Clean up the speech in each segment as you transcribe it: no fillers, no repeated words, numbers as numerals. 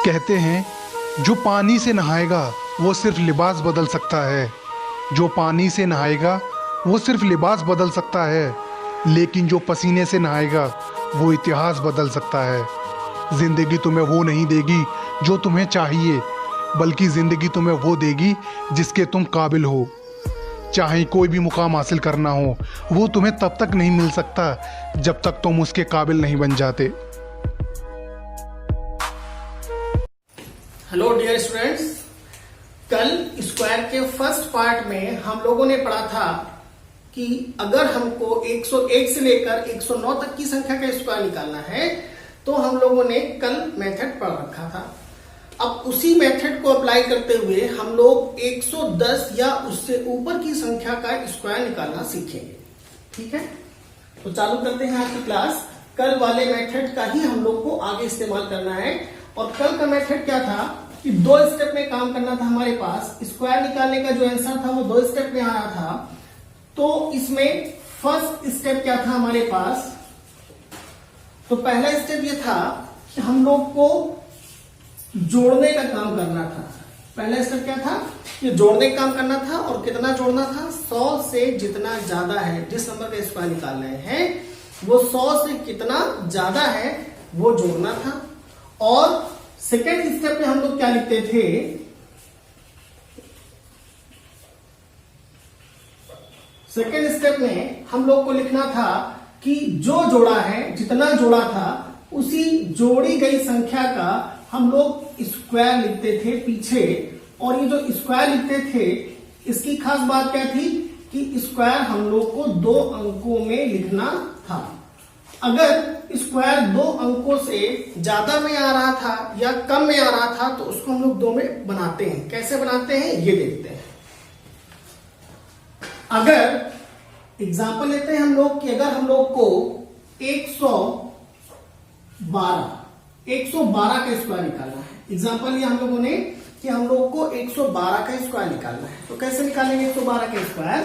कहते हैं जो पानी से नहाएगा वो सिर्फ लिबास बदल सकता है। जो पानी से नहाएगा वो सिर्फ लिबास बदल सकता है, लेकिन जो पसीने से नहाएगा वो इतिहास बदल सकता है। जिंदगी तुम्हें वो नहीं देगी जो तुम्हें चाहिए, बल्कि जिंदगी तुम्हें वो देगी जिसके तुम काबिल हो। चाहे कोई भी मुकाम हासिल करना हो, वो तुम्हें तब तक नहीं मिल सकता जब तक तुम उसके काबिल नहीं बन जाते। हेलो डियर स्टूडेंट्स, कल स्क्वायर के फर्स्ट पार्ट में हम लोगों ने पढ़ा था कि अगर हमको 101 से लेकर 109 तक की संख्या का स्क्वायर निकालना है तो हम लोगों ने कल मेथड पढ़ रखा था। अब उसी मेथड को अप्लाई करते हुए हम लोग 110 या उससे ऊपर की संख्या का स्क्वायर निकालना सीखेंगे। ठीक है, तो चालू करते हैं आज की क्लास। कल वाले मेथड का ही हम लोग को आगे इस्तेमाल करना है। और कल का मेथड क्या था कि 2 स्टेप में काम करना था हमारे पास। स्क्वायर निकालने का जो आंसर था वो 2 स्टेप में आ रहा था। तो इसमें फर्स्ट स्टेप क्या था हमारे पास? तो पहला स्टेप ये था कि हम लोग को जोड़ने का काम करना था। पहला स्टेप क्या था? ये जोड़ने का काम करना था। और कितना जोड़ना था? 100 से जितना ज्यादा है, जिस नंबर का स्क्वायर निकाल रहे हैं वो 100 से कितना ज्यादा है वो जोड़ना था। और सेकेंड स्टेप में हम लोग क्या लिखते थे? सेकेंड स्टेप में हम लोग को लिखना था कि जो जोड़ा है, जितना जोड़ा था, उसी जोड़ी गई संख्या का हम लोग स्क्वायर लिखते थे पीछे। और ये जो स्क्वायर लिखते थे इसकी खास बात क्या थी कि स्क्वायर हम लोग को 2 अंकों में लिखना था। अगर स्क्वायर 2 अंकों से ज्यादा में आ रहा था या कम में आ रहा था तो उसको हम लोग 2 में बनाते हैं। कैसे बनाते हैं ये देखते हैं। अगर एग्जांपल लेते हैं हम लोग कि अगर हम लोग को 112 का स्क्वायर निकालना है। एग्जांपल लिया हम लोगों ने कि हम लोग को 112 का स्क्वायर निकालना है। तो कैसे निकालेंगे 112 का स्क्वायर?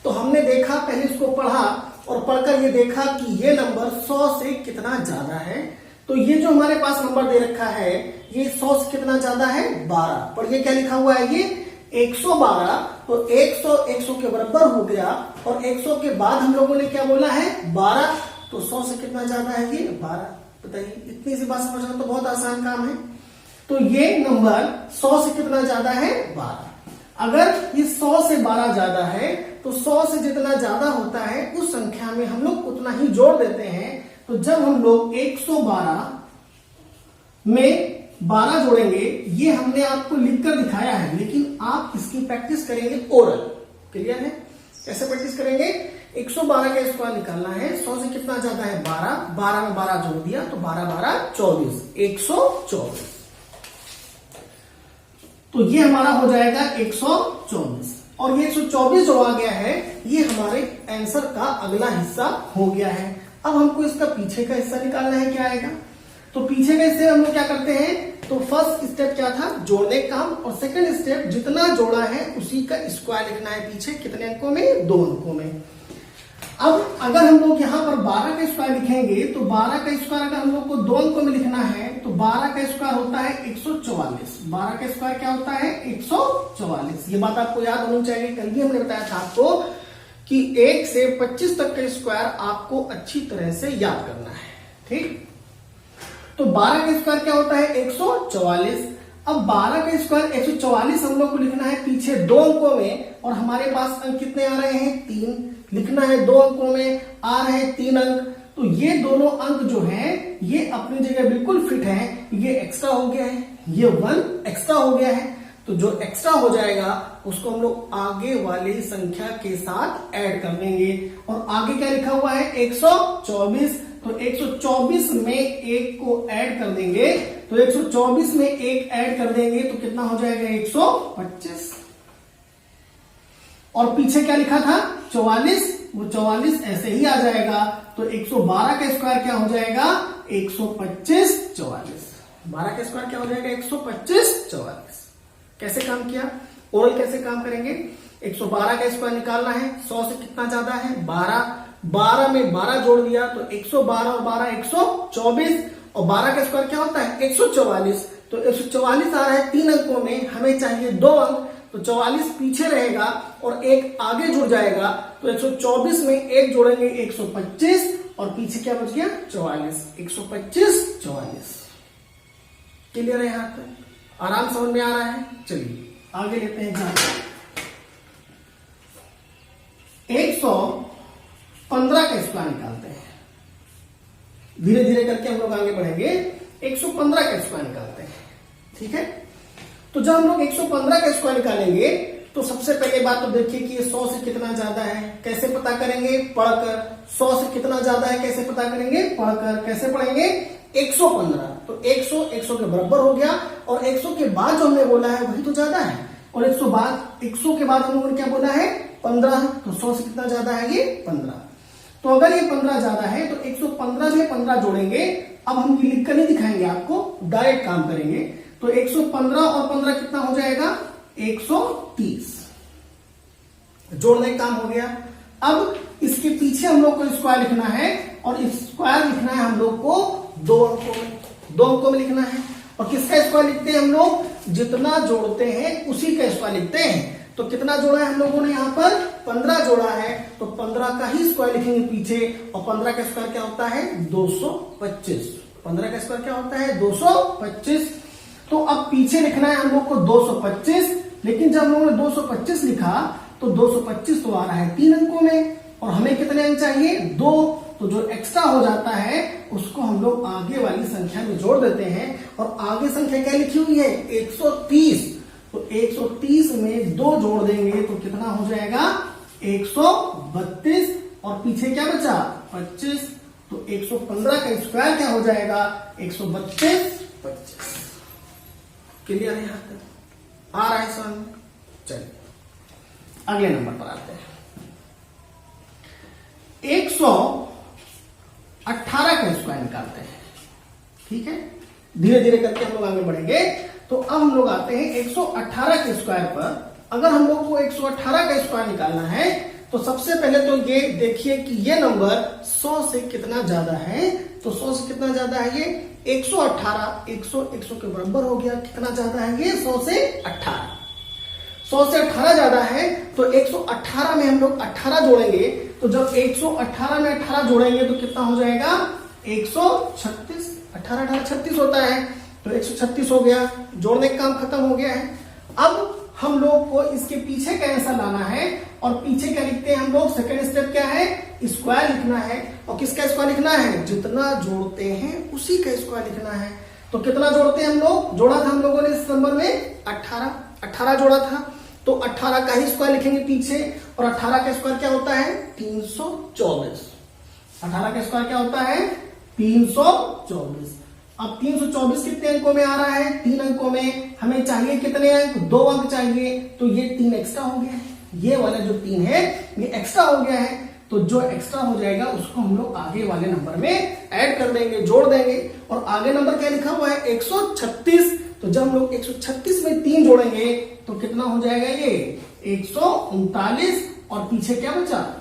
तो हमने देखा, पहले इसको पढ़ा और पढ़कर ये देखा कि ये नंबर 100 से कितना ज्यादा है। तो ये जो हमारे पास नंबर दे रखा है ये 100 से कितना ज्यादा है? 12। पर ये क्या लिखा हुआ है? ये 112। तो 100 के बराबर हो गया। और 100 के बाद हम लोगों ने क्या बोला है? 12। तो 100 से कितना ज्यादा है? ये 12। बताइए, इतनी सी बात समझना तो बहुत आसान काम है। तो ये नंबर 100 से कितना ज्यादा है? 12। अगर ये 100 से 12 ज्यादा है तो 100 से जितना ज्यादा होता है उस संख्या में हम लोग उतना ही जोड़ देते हैं। तो जब हम लोग 112 में 12 जोड़ेंगे, ये हमने आपको लिखकर दिखाया है, लेकिन आप इसकी प्रैक्टिस करेंगे ओरल। क्लियर है? कैसे प्रैक्टिस करेंगे? 112 का स्क्वायर निकालना है। 100 से कितना ज्यादा है? 12। 12 में 12 जोड़ दिया तो 12 12 24, 124। तो ये हमारा हो जाएगा 124। और ये 124 जो आ गया है ये हमारे आंसर का अगला हिस्सा हो गया है। अब हमको इसका पीछे का हिस्सा निकालना है। क्या आएगा? तो पीछे का हिस्से हम लोग क्या करते हैं? तो फर्स्ट स्टेप क्या था? जोड़ने का काम। और सेकंड स्टेप जितना जोड़ा है उसी का स्क्वायर लिखना है पीछे। कितने अंकों में? 2 अंकों में। अब अगर हम लोग यहाँ पर 12 का स्क्वायर लिखेंगे तो 12 का स्क्वायर अगर हम लोग को 2 अंकों में लिखना है तो 12 का स्क्वायर होता है 144। 12 का स्क्वायर क्या होता है? 144। ये बात आपको याद होनी चाहिए। कल भी हमने बताया था आपको कि 1 से 25 तक का स्क्वायर आपको अच्छी तरह से याद करना है। ठीक, तो 12 का स्क्वायर क्या होता है? 144। अब 12 का स्क्वायर 144 हम लोग को लिखना है पीछे 2 अंकों में। और हमारे पास अंक कितने आ रहे हैं? 3। लिखना है 2 अंकों में, आ रहे हैं 3 अंक। तो ये दोनों अंक जो हैं ये अपनी जगह बिल्कुल फिट हैं। ये एक्स्ट्रा हो गया है, ये 1 एक्स्ट्रा हो गया है। तो जो एक्स्ट्रा हो जाएगा उसको हम लोग आगे वाली संख्या के साथ ऐड कर देंगे। और आगे क्या लिखा हुआ है? 124। तो 124 में 1 को ऐड कर देंगे। तो 124 में 1 ऐड कर देंगे तो कितना हो जाएगा? 125। और पीछे क्या लिखा था? 44। वो 44 ऐसे ही आ जाएगा। तो 112 का स्क्वायर क्या हो जाएगा? 125 44। 12 का स्क्वायर क्या हो जाएगा? 125 44। कैसे काम किया? ओरल कैसे काम करेंगे? 112 का स्क्वायर निकालना है। 100 से कितना ज्यादा है? 12। 12 में 12 जोड़ दिया तो 112 और 12 124। और 12 का स्क्वायर क्या होता है? 144। तो 144 आ रहा है 3 अंकों में, हमें चाहिए 2 अंक, तो 44 पीछे रहेगा और एक आगे जुड़ जाएगा, तो 124 में एक जोड़ेंगे 125 और पीछे क्या बच गया 44, 125 44। क्लियर है? यहां तक आराम समझ में आ रहा है। चलिए आगे लेते हैं एग्जाम्पल। 115 का स्क्वायर निकालते हैं। धीरे धीरे करके हम लोग आगे बढ़ेंगे। 115 का स्क्वायर निकालते हैं, ठीक है। तो जब हम लोग 115 का स्क्वायर निकालेंगे तो सबसे पहले बात तो देखिए कि ये 100 से कितना ज्यादा है, कैसे पता करेंगे? पढ़कर। 100 से कितना ज्यादा है कैसे पता करेंगे? पढ़कर। कैसे पढ़ेंगे? 115, तो 100 के बराबर हो गया, और 100 के बाद जो हमने बोला है वही तो ज्यादा है, और 100 के बाद हम लोगों ने क्या बोला है? 15, तो 100 से कितना ज्यादा है? ये 15। तो अगर ये 15 ज्यादा है तो 115 में 15 जोड़ेंगे। अब हम ये लिख कर नहीं दिखाएंगे आपको, डायरेक्ट काम करेंगे। तो 115 और 15 कितना हो जाएगा? 130। जोड़ने का काम हो गया। अब इसके पीछे हम लोग को स्क्वायर लिखना है, और स्क्वायर लिखना है हम लोग को 2 अंकों में, 2 अंकों में लिखना है। और किसका स्क्वायर लिखते हैं हम लोग? जितना जोड़ते हैं उसी का स्क्वायर लिखते हैं। तो कितना जोड़ा है हम लोगों ने यहाँ पर? 15 जोड़ा है, तो 15 का ही स्क्वायर लिखेंगे पीछे, और 15 का स्क्वायर क्या होता है? 225। 15 का स्क्वायर क्या होता है? 225। तो अब पीछे लिखना है हम लोग को 225, लेकिन जब हम लोगों ने 225 लिखा तो 225 तो आ रहा है 3 अंकों में, और हमें कितने अंक चाहिए? 2। तो जो एक्स्ट्रा हो जाता है उसको हम लोग आगे वाली संख्या में जोड़ देते हैं, और आगे संख्या क्या लिखी हुई है? 130। तो 130 में 2 जोड़ देंगे तो कितना हो जाएगा? 132, और पीछे क्या बचा? 25। तो 115 का स्क्वायर क्या हो जाएगा? 132 25। क्लियर है? यहां तक आ रहा है समझ में? चलिए अगले नंबर पर आते हैं। 118 का स्क्वायर निकालते हैं, ठीक है। धीरे धीरे करके हम लोग आगे बढ़ेंगे। तो अब हम लोग आते हैं 118 के स्क्वायर पर। अगर हम लोग को 118 का स्क्वायर निकालना है तो सबसे पहले तो ये देखिए कि ये नंबर 100 से कितना ज्यादा है। तो 100 से कितना ज्यादा है? ये 118, 100 के बराबर हो गया। कितना ज्यादा है ये? 100 से 18। 100 से 18 ज्यादा है, तो 118 में हम लोग 18 जोड़ेंगे। तो जब 118 में 18 जोड़ेंगे तो कितना हो जाएगा? 136। 18 18 36 होता है, तो 136 हो गया। जोड़ने का काम खत्म हो गया है। अब हम लोग को इसके पीछे का आंसर लाना है, और पीछे क्या लिखते हैं हम लोग? सेकंड स्टेप क्या है? स्क्वायर लिखना है। और किसका स्क्वायर लिखना है? जितना जोड़ते हैं उसी का स्क्वायर लिखना है। तो कितना जोड़ते हैं हम लोग? जोड़ा था हम लोगों ने इस नंबर में 18 जोड़ा था, तो 18 का ही स्क्वायर लिखेंगे पीछे। और 18 का स्क्वायर क्या होता है? 324। 18 का स्क्वायर क्या होता है? 324। अब 324 कितने अंकों में आ रहा है? 3 अंकों में। हमें चाहिए कितने अंक? 2 अंक चाहिए, तो ये 3 एक्स्ट्रा हो गया है। ये वाला जो 3 है ये एक्स्ट्रा हो गया है। तो जो एक्स्ट्रा हो जाएगा उसको हम लोग आगे वाले नंबर में ऐड कर देंगे, जोड़ देंगे। और आगे नंबर क्या लिखा हुआ है? 136। तो जब हम लोग 136 में 3 जोड़ेंगे तो कितना हो जाएगा? ये 139, और पीछे क्या बचा?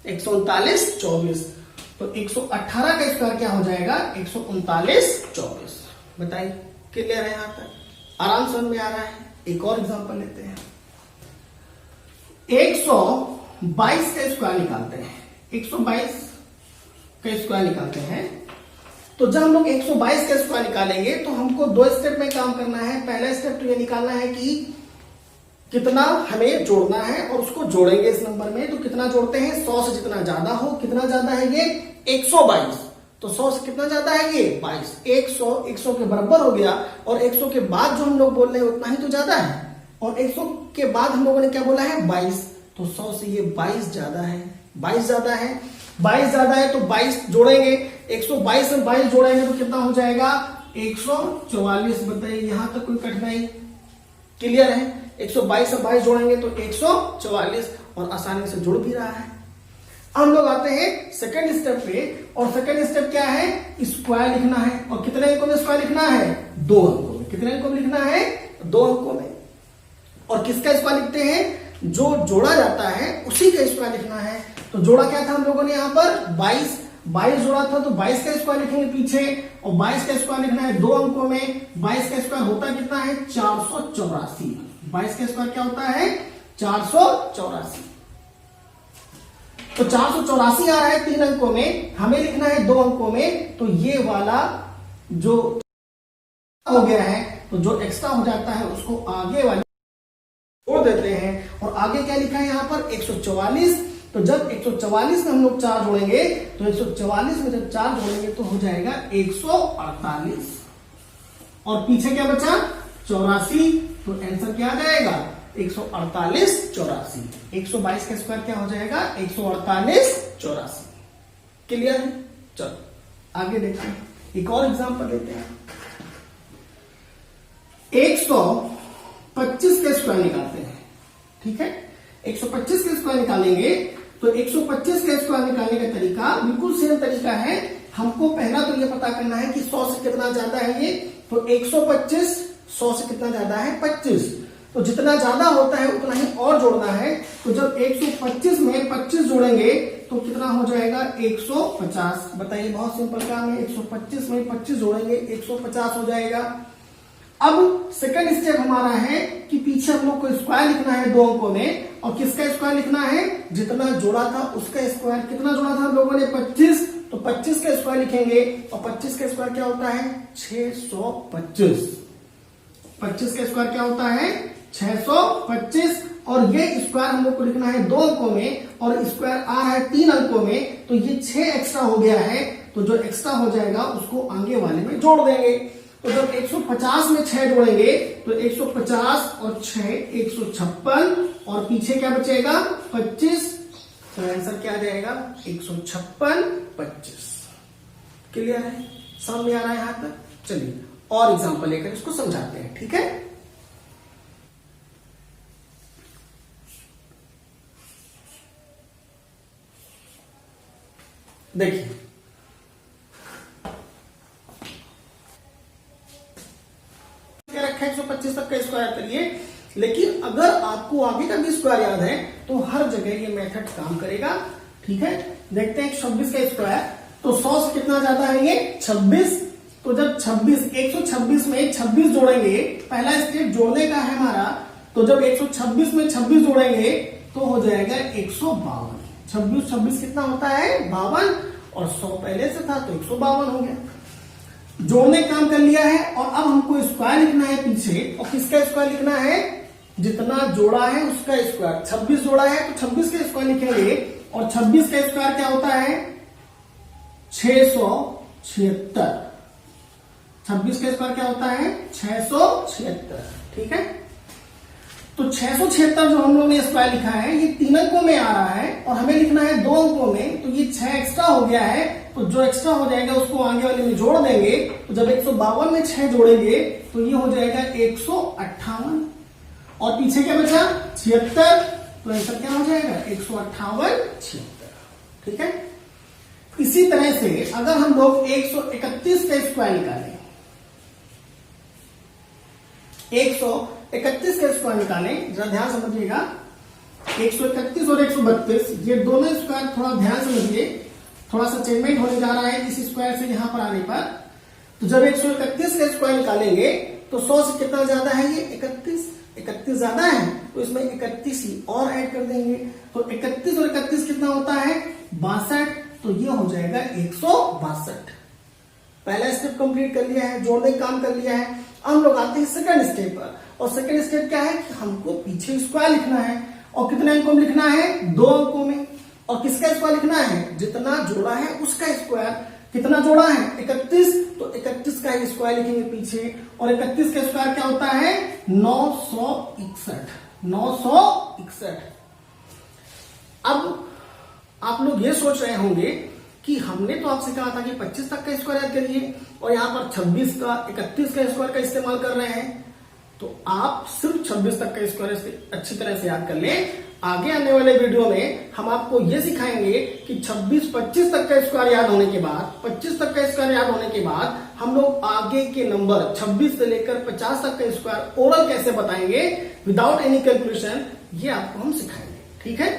139 24। तो 118 का स्क्वायर क्या हो जाएगा? 139 24। बताइए क्लियर है? यहां तक आराम समझ में आ रहा है। एक और एग्जांपल लेते हैं। 122 का स्क्वायर निकालते हैं। 122 का स्क्वायर निकालते हैं। तो जब हम लोग 122 का स्क्वायर निकालेंगे तो हमको 2 स्टेप में काम करना है। पहला स्टेप तो ये निकालना है कि कितना हमें जोड़ना है, और उसको जोड़ेंगे इस नंबर में। तो कितना जोड़ते हैं? 100 से जितना ज्यादा हो। कितना ज्यादा है ये? 122। तो 100 से कितना ज्यादा है ये? 22। 100 के बराबर हो गया, और 100 के बाद जो हम लोग बोल रहे हैं उतना ही तो ज्यादा है। और 100 के बाद हम लोगों ने क्या बोला है? 22। तो 100 से ये 22 ज्यादा है। 22 ज्यादा है। 22 ज्यादा है तो 22 जोड़ेंगे। 122 में 22 जोड़ेंगे तो कितना हो जाएगा? 144। बताइए यहां तक कोई कठिनाई? क्लियर है? 122 से 22 जोड़ेंगे तो 144, और आसानी से जुड़ भी रहा है। हम लोग आते हैं सेकंड स्टेप पे, और सेकंड स्टेप क्या है? स्क्वायर लिखना है। और कितने अंकों में स्क्वायर लिखना है? 2 अंकों में। कितने अंकों में लिखना है? 2 अंकों में। और किसका स्क्वायर लिखते हैं? जो जोड़ा जाता है उसी का स्क्वायर लिखना है। तो जोड़ा क्या था हम लोगों ने यहाँ पर? 22। 22 जोड़ा था तो 22 का स्क्वायर लिखेंगे पीछे, और 22 का स्क्वायर लिखना है 2 अंकों में। 22 का स्क्वायर होता कितना है 484। 22 का स्क्वायर क्या होता है 484। तो 484 आ रहा है 3 अंकों में, हमें लिखना है 2 अंकों में, तो ये वाला जो हो गया है तो जो एक्स्ट्रा हो जाता है उसको आगे वाले जोड़ देते हैं। और आगे क्या लिखा है यहाँ पर 144। तो जब 144 में हम लोग 4 जोड़ेंगे तो 144 में जब 4 जोड़ेंगे तो हो जाएगा 148, और पीछे क्या बचा 84। तो आंसर क्या आ जाएगा 148 84। 122 का स्क्वायर क्या हो जाएगा 148 84। क्लियर है? चलो आगे देखते हैं, एक और एग्जांपल लेते हैं। 125 का स्क्वायर निकालते हैं। ठीक है, 125 का स्क्वायर निकालेंगे तो 125 का स्क्वायर निकालने का तरीका बिल्कुल सेम तरीका है। हमको पहला तो ये पता करना है कि 100 से कितना ज्यादा है ये, तो 125 100 से कितना ज्यादा है 25। तो जितना ज्यादा होता है उतना ही और जोड़ना है। तो जब 125 में 25 जोड़ेंगे तो कितना हो जाएगा 150। बताइए, बहुत सिंपल काम है। 125 में 25 जोड़ेंगे 150 हो जाएगा। अब सेकंड स्टेप हमारा है कि पीछे हम लोग को स्क्वायर लिखना है 2 अंकों में, और किसका स्क्वायर लिखना है जितना जोड़ा था उसका स्क्वायर। कितना जोड़ा था हम लोगों ने 25, तो 25 का स्क्वायर लिखेंगे, और 25 का स्क्वायर क्या होता है 625। 25 का स्क्वायर क्या होता है 625, और ये स्क्वायर हम लोग को लिखना है 2 अंकों में, और स्क्वायर आ रहा है 3 अंकों में, तो ये 6 एक्स्ट्रा हो गया है। तो जो एक्स्ट्रा हो जाएगा उसको आगे वाले में जोड़ देंगे। तो जब 150 में 6 जोड़ेंगे तो 150 और 6 156, और पीछे क्या बचेगा 25। तो आंसर क्या आ जाएगा 156 25। क्लियर है? समझ में आ रहा है यहाँ तक? चलिए और एग्जांपल लेकर इसको समझाते हैं। ठीक है, देखिए रखा 125 तक का स्क्वायर करिए, लेकिन अगर आपको आगे का भी स्क्वायर याद है तो हर जगह ये मेथड काम करेगा। ठीक है, देखते हैं 26 का स्क्वायर, तो 100 से कितना ज्यादा है ये 26। तो जब 126 में 26 जोड़ेंगे, पहला स्टेप जोड़ने का है हमारा, तो जब 126 में 26 जोड़ेंगे तो हो जाएगा 152। 26 कितना होता है 52, और 100 पहले से था तो 152 हो गया। जोड़ने का काम कर लिया है, और अब हमको स्क्वायर लिखना है पीछे, और किसका स्क्वायर लिखना है जितना जोड़ा है उसका स्क्वायर। 26 जोड़ा है तो 26 का स्क्वायर लिखेंगे, और 26 का स्क्वायर क्या होता है 676। 26 का स्क्वायर क्या होता है 676। ठीक है, तो 676 जो हम लोग ने स्क्वायर लिखा है ये 3 अंकों में आ रहा है, और हमें लिखना है 2 अंकों में, तो ये 6 एक्स्ट्रा हो गया है। तो जो एक्स्ट्रा हो जाएगा उसको आगे वाले में जोड़ देंगे। तो जब 152 में 6 जोड़ेंगे तो ये हो जाएगा 158, और पीछे क्या बचा 76। तो आंसर क्या हो जाएगा 158 76। ठीक है, इसी तरह से अगर हम लोग 131 का स्क्वायर निकालें, 131 का स्क्वायर निकालें, जरा ध्यान समझिएगा। 131 और 132 ये दोनों स्क्वायर थोड़ा ध्यान समझिए, थोड़ा सा चेंजमेंट होने जा रहा है इस स्क्वायर से यहां पर आने पर। तो जब 131 का स्क्वायर निकालेंगे तो 100 से कितना ज्यादा है ये 31 ज्यादा है, तो इसमें 31 ही और ऐड कर देंगे। तो 31 और 31 कितना होता है 62, तो ये हो जाएगा 162। पहला स्टेप कंप्लीट कर लिया है, जोड़ने का काम कर लिया है। अब हम लोग आते हैं सेकंड स्टेप पर, और सेकंड स्टेप क्या है कि हमको पीछे स्क्वायर लिखना है, और कितने अंकों में लिखना है 2 अंकों में, और किसका स्क्वायर लिखना है जितना जोड़ा है उसका स्क्वायर। कितना जोड़ा है 31, तो 31 का स्क्वायर लिखेंगे पीछे, और 31 का स्क्वायर क्या होता है 961। 961। अब आप लोग ये सोच रहे होंगे कि हमने तो आपसे कहा था कि 25 तक का स्क्वायर याद करिए, और यहाँ पर 26 का 31 का स्क्वायर का इस्तेमाल कर रहे हैं। तो आप सिर्फ 26 तक का स्क्वायर अच्छी तरह से याद कर लें। आगे आने वाले वीडियो में हम आपको यह सिखाएंगे कि 26 25 तक का स्क्वायर याद होने के बाद, 25 तक का स्क्वायर याद होने के बाद हम लोग आगे के नंबर 26 से लेकर 50 तक का स्क्वायर ओरल कैसे बताएंगे विदाउट एनी कैलकुलेशन, ये आपको हम सिखाएंगे। ठीक है,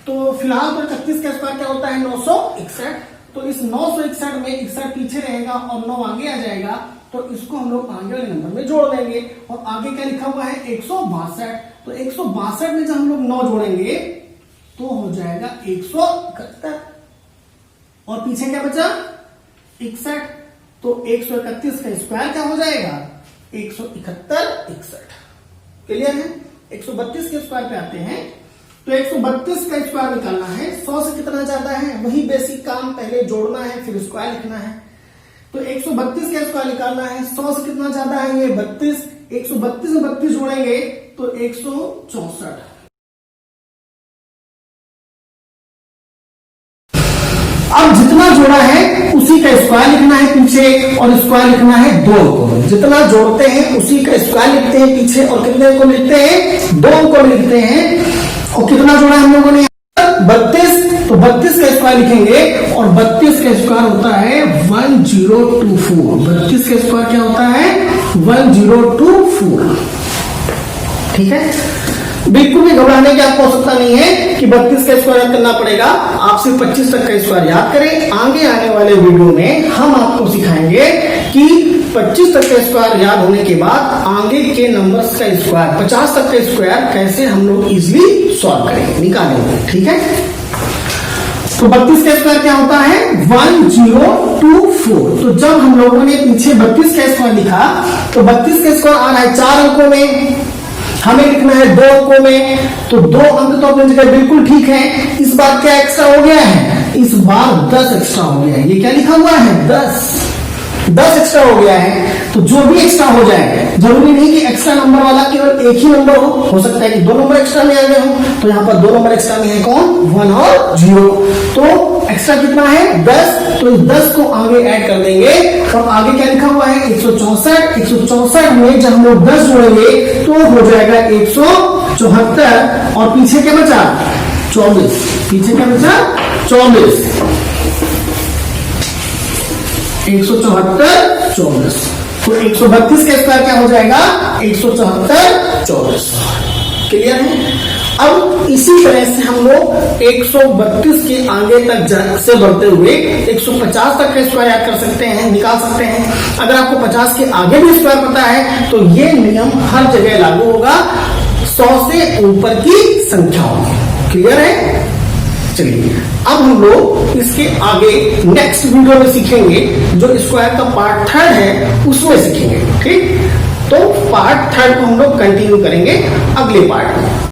तो फिलहाल तो 31 का स्क्वायर क्या होता है 961। तो इस 961 में 61 पीछे रहेगा और 9 आगे आ जाएगा, तो इसको हम लोग आगे वाले नंबर में जोड़ देंगे। और आगे क्या लिखा हुआ है 162। तो 162 में जब हम लोग 9 जोड़ेंगे तो हो जाएगा 171। और पीछे क्या बचा 61। तो 131 का स्क्वायर क्या हो जाएगा 171 61। क्लियर है। 132 के स्क्वायर पे आते हैं। तो 132 का स्क्वायर निकालना है। 100 से कितना ज्यादा है वही बेसिक काम, पहले जोड़ना है फिर स्क्वायर लिखना है। तो 132 का स्क्वायर निकालना है। 100 से कितना ज्यादा है ये 32। 132 में 32 जोड़ेंगे तो 164। अब जितना जोड़ा है उसी का स्क्वायर लिखना है पीछे, और स्क्वायर लिखना है 2 अंकों में। जितना जोड़ते हैं उसी का स्क्वायर लिखते हैं पीछे, और कितने अंकों में लिखते हैं 2 अंकों में लिखते हैं। और कितना जोड़ा हम लोगों ने 32। तो 32 का स्क्वायर लिखेंगे, और 32 का स्क्वायर होता है 1024। 32 का स्क्वायर क्या होता है 1024। ठीक है। बिल्कुल भी घबराने की आपको आवश्यकता नहीं है कि 32 का स्क्वायर याद करना पड़ेगा। आप सिर्फ 25 तक का स्क्वायर याद करें। आगे आने वाले वीडियो में हम आपको सिखाएंगे कि 25 तक का स्क्वायर याद होने के बाद आगे के नंबर्स का स्क्वायर 50 तक का स्क्वायर कैसे हम लोग इजिली सॉल्व करेंगे, निकालेंगे। ठीक है। तो 32 का स्क्वायर क्या होता है 1024। तो जब हम लोगों ने पीछे 32 का स्क्वायर लिखा तो 32 का स्क्वायर आ रहा है 4 अंकों में, हमें लिखना है 2 अंकों में। तो 2 अंक तो अपनी जगह बिल्कुल ठीक है। इस बार क्या एक्स्ट्रा हो गया है, इस बार 10 एक्स्ट्रा हो गया है। ये क्या लिखा हुआ है 10 एक्स्ट्रा हो गया है। तो जो भी एक्स्ट्रा हो जाए, जरूरी नहीं कि एक्स्ट्रा नंबर वाला केवल एक ही नंबर हो सकता है कि 2 नंबर एक्स्ट्रा में आ गए हो। तो यहाँ पर 2 नंबर एक्स्ट्रा में है कौन 1 और 0। तो एक्स्ट्रा कितना है 10। तो इस 10 को आगे ऐड कर देंगे, और आगे क्या लिखा हुआ है 164। 164 में जब हम लोग 10 जोड़ेंगे तो हो जाएगा 174। और पीछे क्या बचा 24। पीछे क्या बचा 24। 174 24। तो 132 का स्क्वायर क्या हो जाएगा 174 24। क्लियर है। अब इसी तरह से हम लोग 132 के आगे तक से बढ़ते हुए 150 तक का स्क्वायर याद कर सकते हैं, निकाल सकते हैं। अगर आपको 50 के आगे भी स्क्वायर पता है तो ये नियम हर जगह लागू होगा 100 से ऊपर की संख्याओं में। क्लियर है। चलिए अब हम लोग इसके आगे नेक्स्ट वीडियो में सीखेंगे, जो स्क्वायर का पार्ट 3 है उसमें सीखेंगे। ठीक। तो पार्ट 3 को हम लोग कंटिन्यू करेंगे अगले पार्ट में।